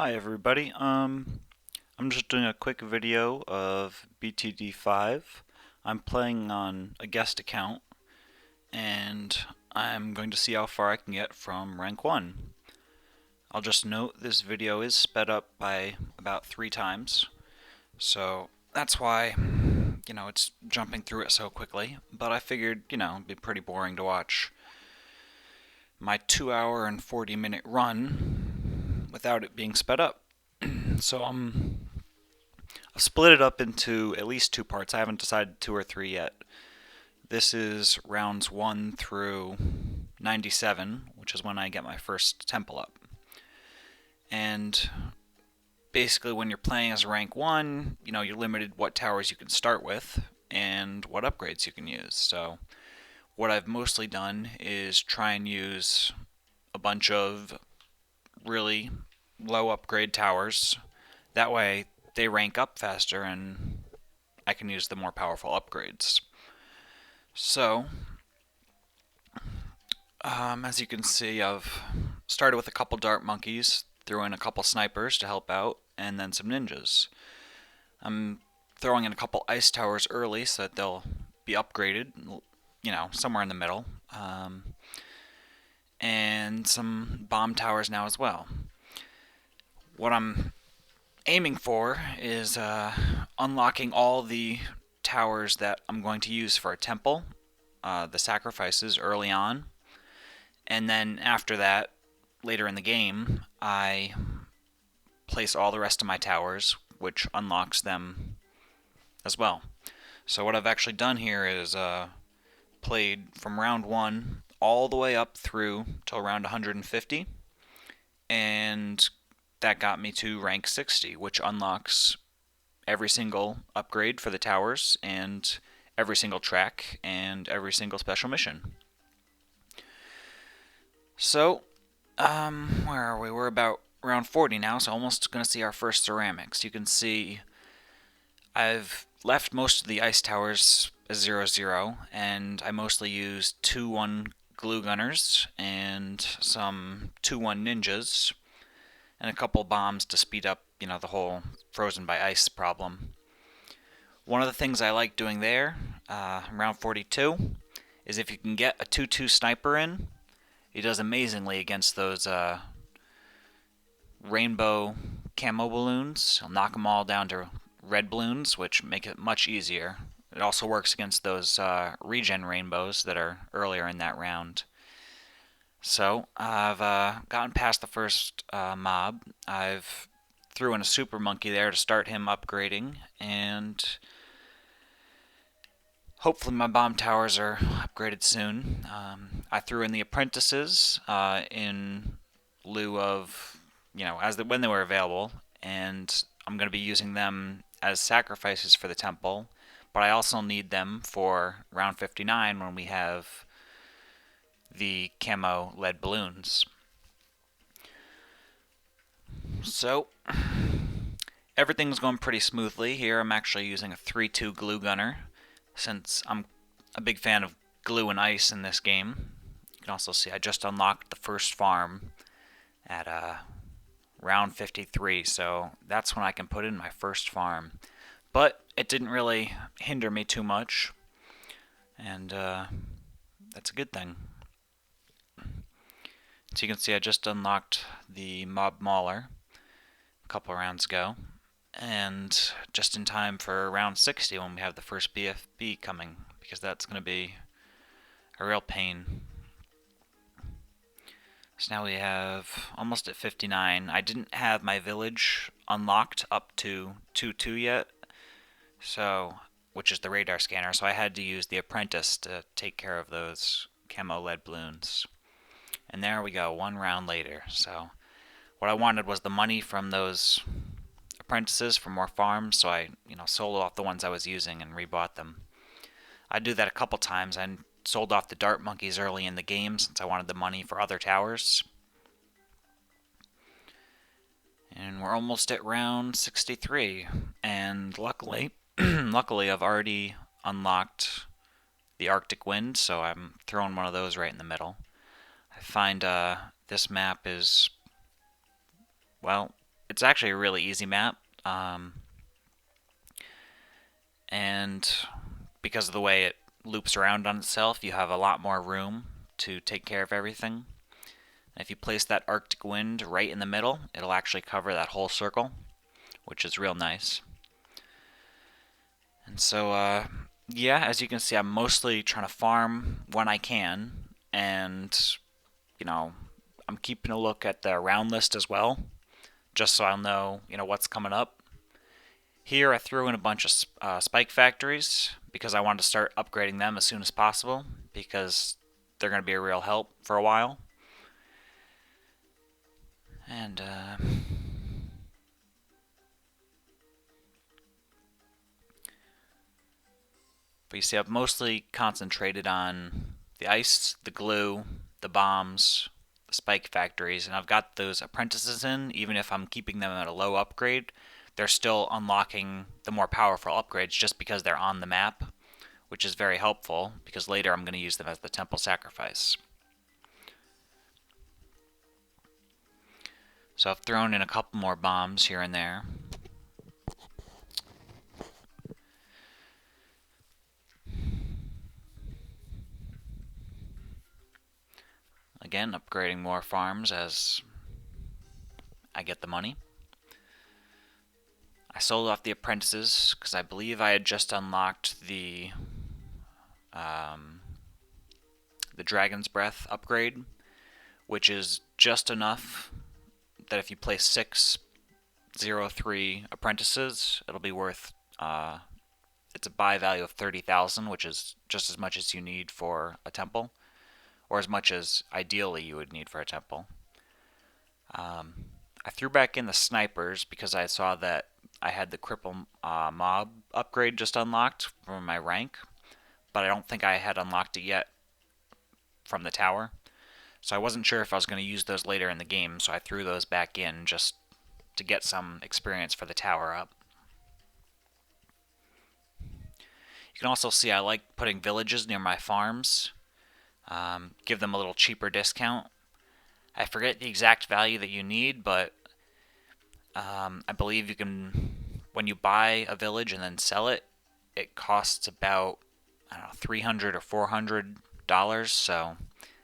Hi everybody. I'm just doing a quick video of BTD5. I'm playing on a guest account and I'm going to see how far I can get from rank 1. I'll just note this video is sped up by about 3 times, so that's why, it's jumping through it so quickly, but I figured, it'd be pretty boring to watch my 2 hour and 40-minute run without it being sped up. So I've split it up into at least 2 parts. I haven't decided 2 or 3 yet. This is rounds 1 through 97, which is when I get my first temple up. And basically when you're playing as rank 1, you're limited what towers you can start with and what upgrades you can use. So what I've mostly done is try and use a bunch of really low upgrade towers. That way they rank up faster and I can use the more powerful upgrades. So, as you can see, I've started with a couple dart monkeys, threw in a couple snipers to help out, and then some ninjas. I'm throwing in a couple ice towers early so that they'll be upgraded, somewhere in the middle, and some bomb towers now as well. What I'm aiming for is unlocking all the towers that I'm going to use for a temple, the sacrifices early on, and then after that, later in the game, I place all the rest of my towers, which unlocks them as well. So what I've actually done here is played from round 1 all the way up through till round 150, and that got me to rank 60, which unlocks every single upgrade for the towers and every single track and every single special mission. So, where are we? We're about round 40 now, so almost going to see our first ceramics. You can see I've left most of the ice towers as 0-0, and I mostly used 2-1 glue gunners and some 2-1 ninjas and a couple bombs to speed up, the whole frozen by ice problem. One of the things I like doing there, round 42, is if you can get a 2-2 sniper in, he does amazingly against those rainbow camo balloons. He'll knock them all down to red balloons, which make it much easier. It also works against those regen rainbows that are earlier in that round. So I've gotten past the first mob. I've threw in a super monkey there to start him upgrading, and hopefully my bomb towers are upgraded soon. I threw in the apprentices in lieu of, when they were available, and I'm going to be using them as sacrifices for the temple, but I also need them for round 59 when we have the camo lead balloons. So, everything's going pretty smoothly here. I'm actually using a 3-2 glue gunner, since I'm a big fan of glue and ice in this game. You can also see I just unlocked the first farm at round 53, so that's when I can put in my first farm. But it didn't really hinder me too much, and that's a good thing. So you can see I just unlocked the mob mauler a couple rounds ago, and just in time for round 60 when we have the first BFB coming, because that's going to be a real pain. So now we have almost at 59. I didn't have my village unlocked up to 2-2 yet, so which is the radar scanner, so I had to use the apprentice to take care of those camo lead balloons. And there we go, 1 round later. So what I wanted was the money from those apprentices for more farms, so I, sold off the ones I was using and rebought them. I do that a couple times. I sold off the dart monkeys early in the game since I wanted the money for other towers. And we're almost at round 63, and luckily, I've already unlocked the Arctic Wind, so I'm throwing one of those right in the middle. I find this map is, well, it's actually a really easy map, and because of the way it loops around on itself, you have a lot more room to take care of everything. And if you place that Arctic Wind right in the middle, it'll actually cover that whole circle, which is real nice. And so, yeah, as you can see, I'm mostly trying to farm when I can, and, you know, I'm keeping a look at the round list as well, just so I'll know, what's coming up. Here I threw in a bunch of spike factories because I wanted to start upgrading them as soon as possible because they're going to be a real help for a while. And but you see, I've mostly concentrated on the ice, the glue, the bombs, the spike factories, and I've got those apprentices in. Even if I'm keeping them at a low upgrade, they're still unlocking the more powerful upgrades just because they're on the map, which is very helpful because later I'm going to use them as the temple sacrifice. So I've thrown in a couple more bombs here and there. Again, upgrading more farms as I get the money. I sold off the apprentices because I believe I had just unlocked the Dragon's Breath upgrade, which is just enough that if you place 603 apprentices, it'll be worth, it's a buy value of 30,000, which is just as much as you need for a temple, or as much as ideally you would need for a temple. I threw back in the snipers because I saw that I had the cripple mob upgrade just unlocked from my rank, but I don't think I had unlocked it yet from the tower. So I wasn't sure if I was going to use those later in the game, so I threw those back in just to get some experience for the tower up. You can also see I like putting villages near my farms, give them a little cheaper discount. I forget the exact value that you need, but I believe you can, when you buy a village and then sell it, it costs about, I don't know, $300 or $400, so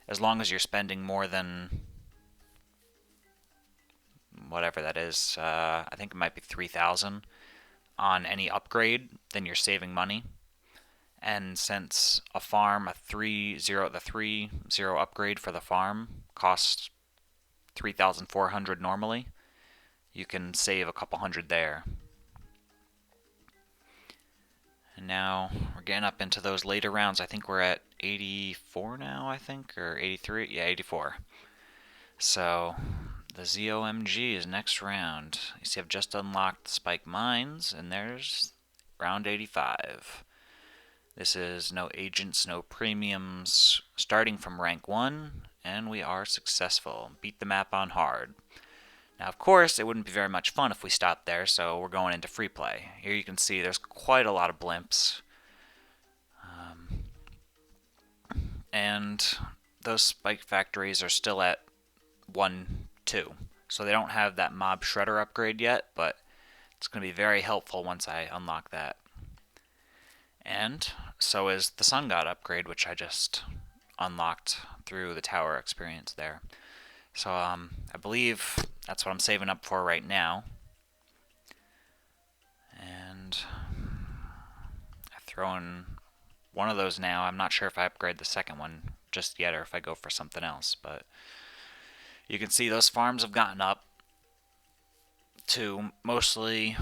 as long as you're spending more than whatever that is, I think it might be 3,000 on any upgrade, then you're saving money. And since a farm, the 3-0 upgrade for the farm costs 3,400 normally, you can save a couple hundred there. And now we're getting up into those later rounds. I think we're at 84 now, or 83? Yeah, 84. So the ZOMG is next round. You see I've just unlocked the spike mines, and there's round 85. This is no agents, no premiums, starting from rank 1, and we are successful. Beat the map on hard. Now, of course, it wouldn't be very much fun if we stopped there, so we're going into free play. Here you can see there's quite a lot of blimps. And those spike factories are still at 1, 2. So they don't have that mob shredder upgrade yet, but it's going to be very helpful once I unlock that. And so is the Sun God upgrade, which I just unlocked through the tower experience there. So I believe that's what I'm saving up for right now. And I throw in one of those now. I'm not sure if I upgrade the second one just yet or if I go for something else, but you can see those farms have gotten up to mostly,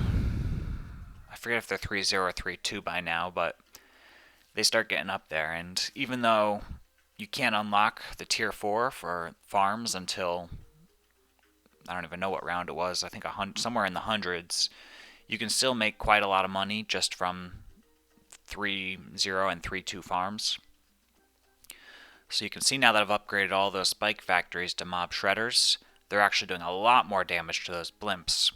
I forget if they're 3-0 or 3-2 by now, but they start getting up there. And even though you can't unlock the tier 4 for farms until, I don't even know what round it was, I think somewhere in the hundreds, you can still make quite a lot of money just from 3-0 and 3-2 farms. So you can see now that I've upgraded all those spike factories to mob shredders, they're actually doing a lot more damage to those blimps.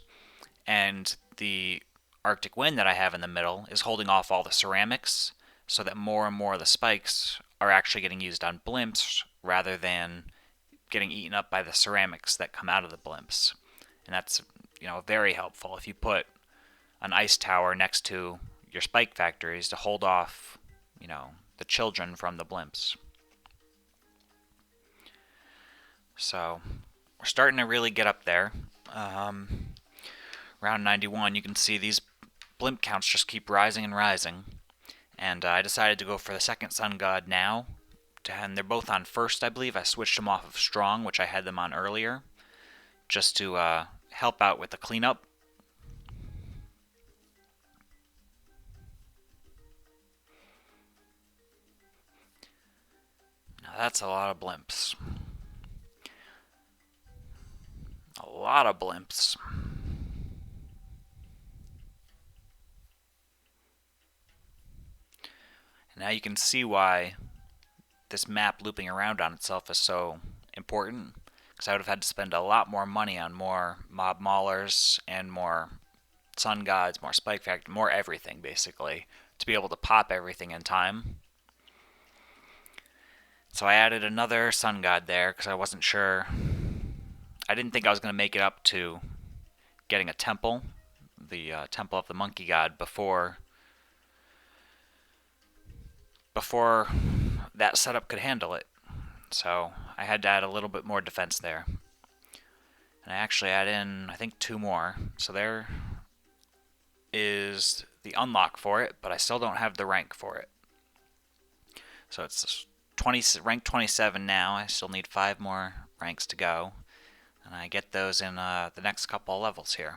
And the Arctic Wind that I have in the middle is holding off all the ceramics, so that more and more of the spikes are actually getting used on blimps rather than getting eaten up by the ceramics that come out of the blimps. And that's very helpful if you put an ice tower next to your spike factories to hold off, the children from the blimps. So we're starting to really get up there. Round 91, you can see these blimp counts just keep rising and rising. And I decided to go for the second sun god now. And they're both on first, I believe. I switched them off of strong, which I had them on earlier, just to help out with the cleanup. Now that's a lot of blimps. A lot of blimps. Now you can see why this map looping around on itself is so important, because I would have had to spend a lot more money on more mob maulers and more sun gods, more spike factor, more everything basically, to be able to pop everything in time. So I added another sun god there because I wasn't sure. I didn't think I was going to make it up to getting a temple, the temple of the monkey god, before that setup could handle it. So I had to add a little bit more defense there. And I actually add in, I think, 2 more. So there is the unlock for it, but I still don't have the rank for it. So it's rank 27 now. I still need 5 more ranks to go. And I get those in the next couple of levels here.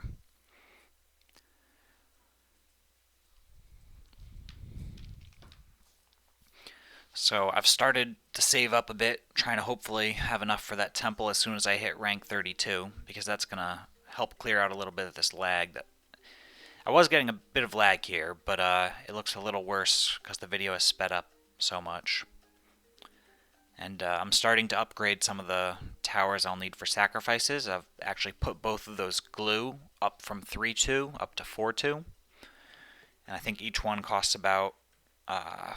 So I've started to save up a bit, trying to hopefully have enough for that temple as soon as I hit rank 32, because that's going to help clear out a little bit of this lag. That I was getting a bit of lag here, but it looks a little worse because the video is sped up so much. And I'm starting to upgrade some of the towers I'll need for sacrifices. I've actually put both of those glue up from 3-2 up to 4-2. And I think each one costs about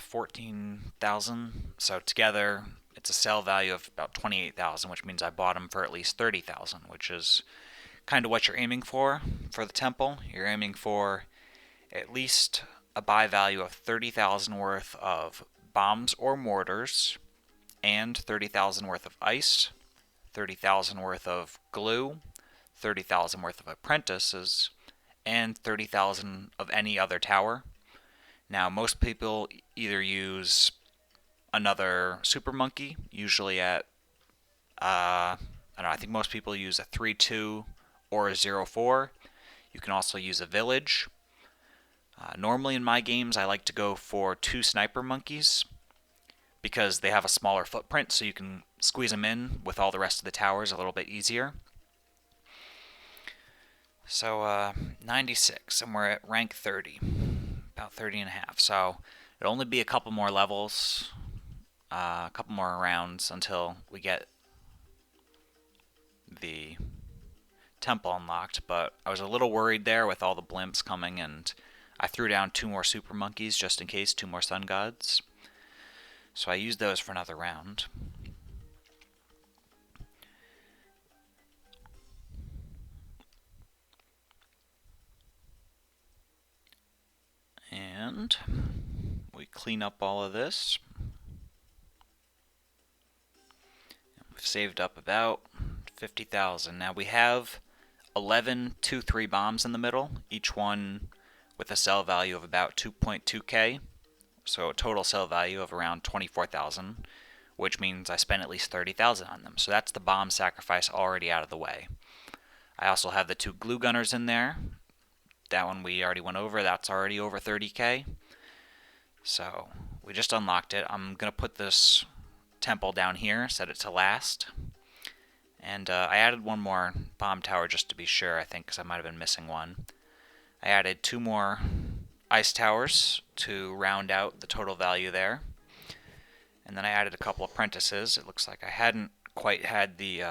14,000. So together, it's a sell value of about 28,000, which means I bought them for at least 30,000, which is kind of what you're aiming for the temple. You're aiming for at least a buy value of 30,000 worth of bombs or mortars, and 30,000 worth of ice, 30,000 worth of glue, 30,000 worth of apprentices, and 30,000 of any other tower. Now, most people either use another super monkey, usually at, I don't know, I think most people use a 3-2 or a 0-4. You can also use a village. Normally in my games, I like to go for 2 sniper monkeys, because they have a smaller footprint, so you can squeeze them in with all the rest of the towers a little bit easier. So 96, and we're at rank 30, about 30 and a half. So it'll only be a couple more levels, a couple more rounds until we get the temple unlocked. But I was a little worried there with all the blimps coming, and I threw down 2 more super monkeys just in case, 2 more sun gods. So I used those for another round. And we clean up all of this. We've saved up about 50,000. Now we have 11 2-3 bombs in the middle, each one with a sell value of about 2.2k. So a total sell value of around 24,000, which means I spent at least 30,000 on them. So that's the bomb sacrifice already out of the way. I also have the 2 glue gunners in there. That one we already went over. That's already over 30k. So we just unlocked it. I'm going to put this temple down here, set it to last. And I added 1 more bomb tower just to be sure, I think, because I might have been missing one. I added 2 more ice towers to round out the total value there. And then I added a couple apprentices. It looks like I hadn't quite had the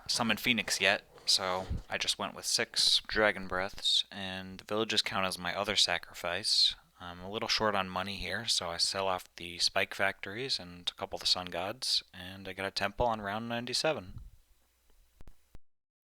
Summon Phoenix yet, so I just went with 6 Dragon Breaths, and the villages count as my other sacrifice. I'm a little short on money here, so I sell off the spike factories and a couple of the sun gods, and I got a temple on round 97.